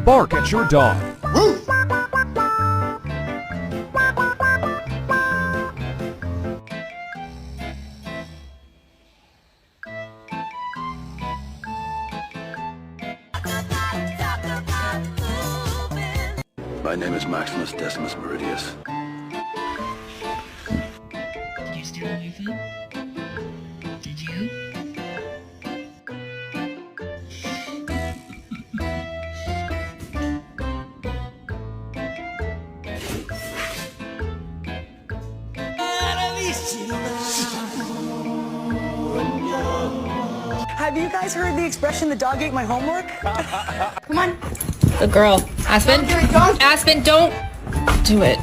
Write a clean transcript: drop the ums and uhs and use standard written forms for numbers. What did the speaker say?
bark at your dog. My name is Maximus Decimus Meridius. Did you steal my food? Did you? Have you guys heard the expression, the dog ate my homework? Come on. Good girl. Aspen? Aspen, don't do it.